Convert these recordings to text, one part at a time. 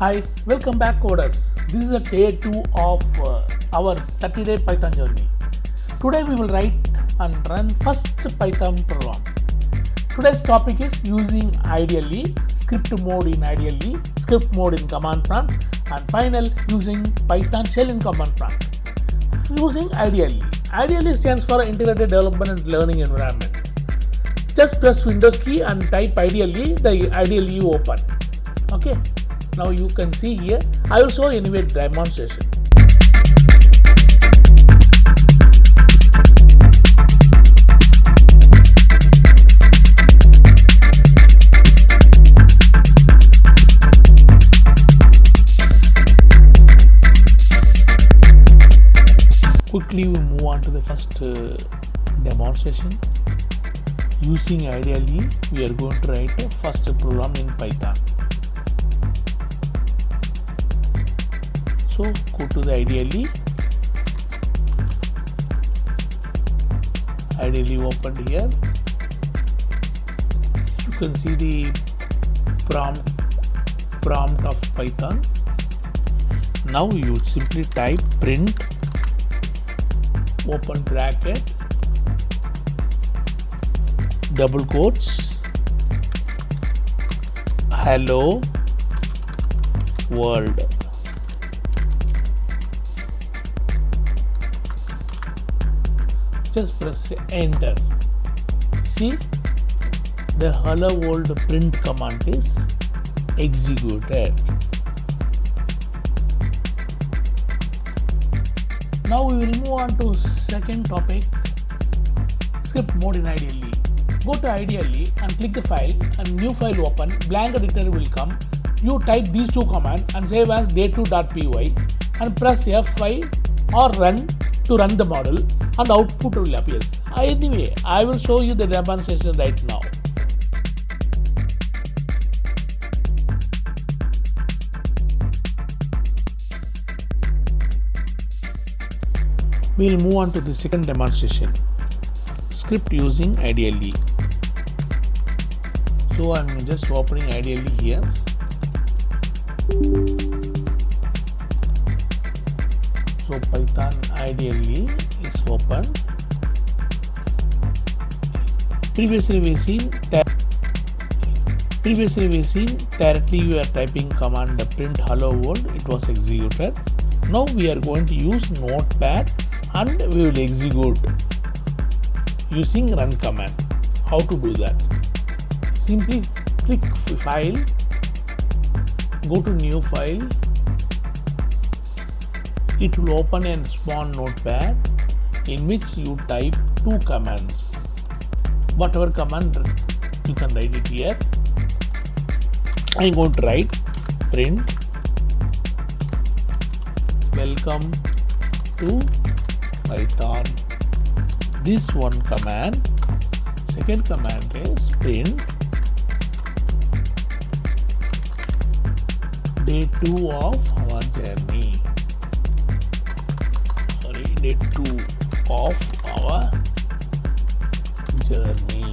Hi, welcome back coders. This is a day 2 of our 30-day Python journey. Today we will write and run first Python program. Today's topic is using ideally, script mode in ideally, script mode in command prompt, and final using Python shell in command prompt. Using ideally. Ideally stands for integrated development and learning environment. Just press Windows key and type ideally, the ideally open. Okay. Now you can see here, I will show anyway demonstration. Quickly we move on to the first demonstration. Using ideally, we are going to write a first program in Python. So go to the ideally opened here. You can see the prompt of Python. Now you simply type print open bracket double quotes hello world. Just press enter. See, the hello world print command is executed. Now we will move on to second topic, script mode in ideally. Go to ideally and click the file and new file open, blank editor will come. You type these two commands and save as day2.py and press F5 or run to run the model and output will appear. Anyway, I will show you the demonstration right now. We will move on to the second demonstration, script using ideally. So I am just opening ideally here. So Python ideally is open. Previously we seen directly you are typing command the print hello world, it was executed. Now we are going to use Notepad and we will execute using run command. How to do that? Simply click file, go to new file. It will open and spawn Notepad in which you type two commands. Whatever command you can write it here. I am going to write print welcome to Python. This one command. Second command is print day 2 of our journey. Day 2 of our journey.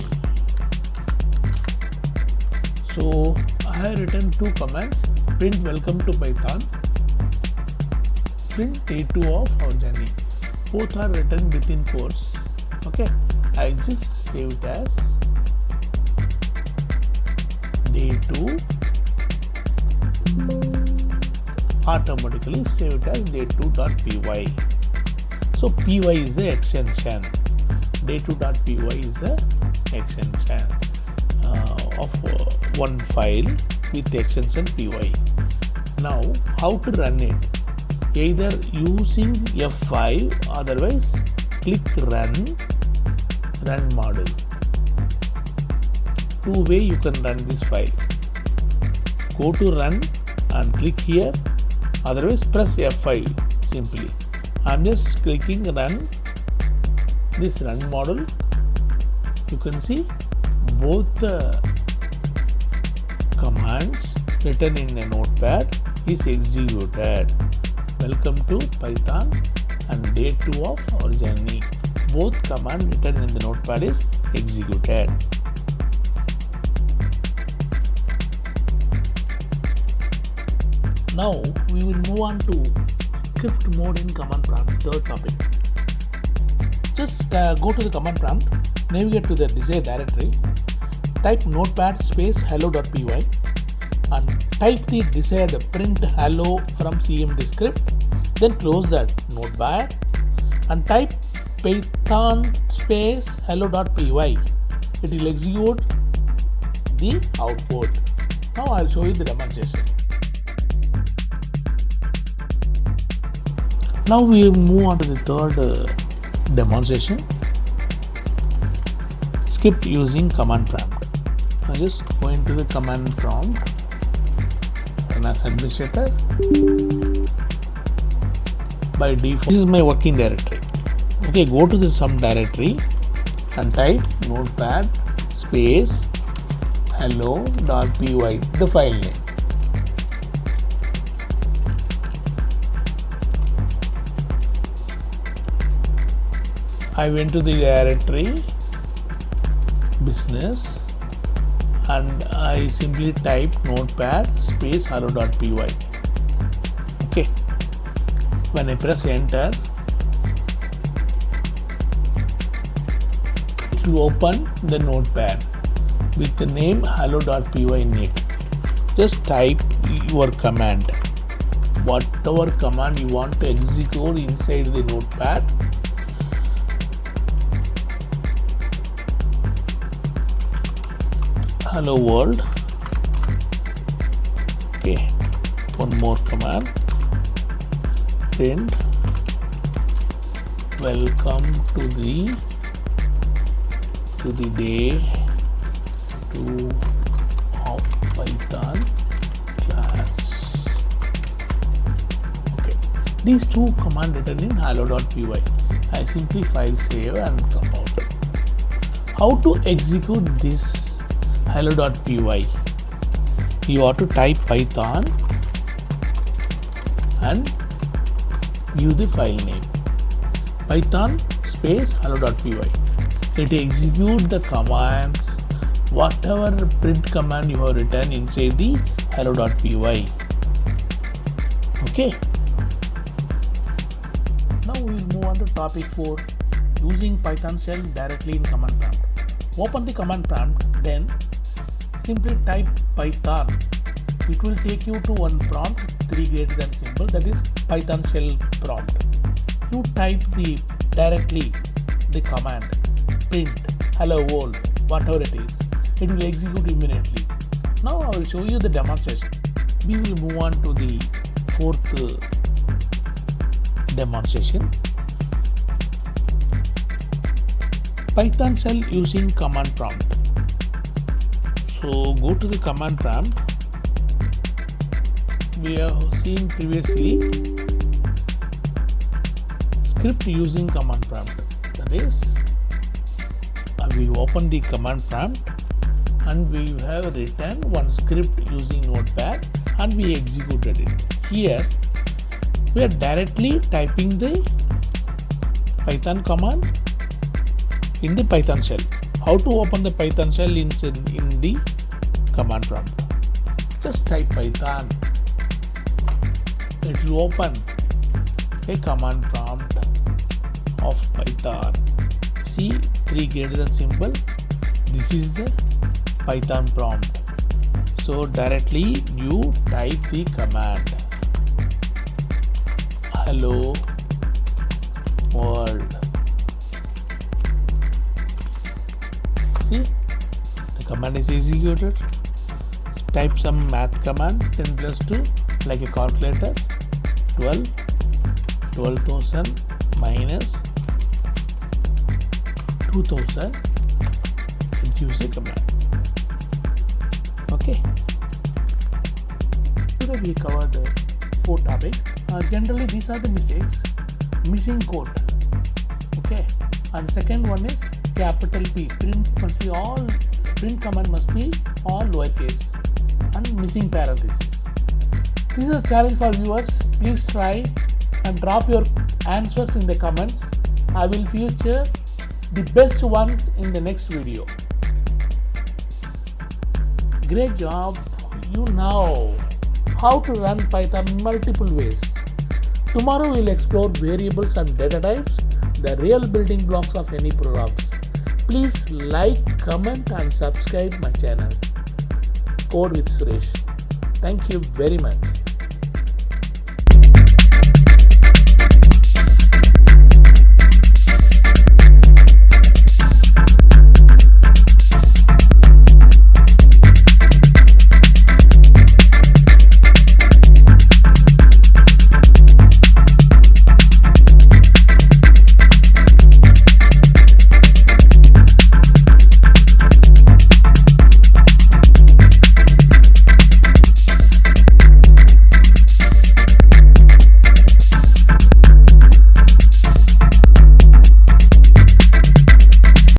So I have written two commands, print welcome to Python, print day 2 of our journey. Both are written within quotes. Okay, I just save it as day 2, automatically save it as day2.py. So py is the extension, day2.py is the extension of one file with the extension py. Now how to run it? Either using F5, otherwise click run model. Two way you can run this file. Go to run and click here, otherwise press F5 simply. I am just clicking run this run model. You can see both the commands written in a notepad is executed. Welcome to Python and day 2 of our journey. Both commands written in the notepad is executed. Now we will move on to script mode in command prompt, third topic. Just go to the command prompt, navigate to the desired directory, type notepad space hello.py and type the desired print hello from CMD script, then close that notepad and type python space hello.py. It will execute the output. Now I will show you the demonstration. Now we move on to the third demonstration, script using command prompt. I just go into the command prompt and as administrator. By default, this is my working directory. Okay, go to the some directory and type notepad space hello.py, the file name. I went to the directory business and I simply type notepad space hello.py. Okay, when I press enter, it will open the notepad with the name hello.py in it. Just type your command, whatever command you want to execute inside the notepad. Hello world. Okay, one more command, print welcome to the day 2 of Python class. Okay, these two commands written in hello.py. I simply file save and come out. How to execute this hello.py? You have to type Python and give the file name Python space hello.py. It executes the commands, whatever print command you have written inside the hello.py. Okay. Now we will move on to topic 4, using Python shell directly in command prompt. Open the command prompt, then simply type Python. It will take you to one prompt, 3 greater than symbol, that is Python shell prompt. You type directly the command print hello world, whatever it is. It will execute immediately. Now I will show you the demonstration. We will move on to the fourth demonstration. Python shell using command prompt. So go to the command prompt. We have seen previously script using command prompt. That is, we open the command prompt and we have written one script using notepad and we executed it. Here we are directly typing the Python command in the Python shell. How to open the Python shell in the command prompt? Just type Python. It will open a command prompt of Python. See 3 greater than symbol. This is the Python prompt. So directly you type the command hello world. See, the command is executed. Type some math command, 10 plus 2, like a calculator, 12,000 minus 2000, and use the command. Okay. Today we covered 4 topics. Generally these are the mistakes, missing code. Okay. And second one is capital P. Print command must be all lowercase and missing parentheses. This is a challenge for viewers. Please try and drop your answers in the comments. I will feature the best ones in the next video. Great job. You know how to run Python multiple ways. Tomorrow we will explore variables and data types, the real building blocks of any programs. Please like, comment and subscribe my channel. Code with Suresh. Thank you very much.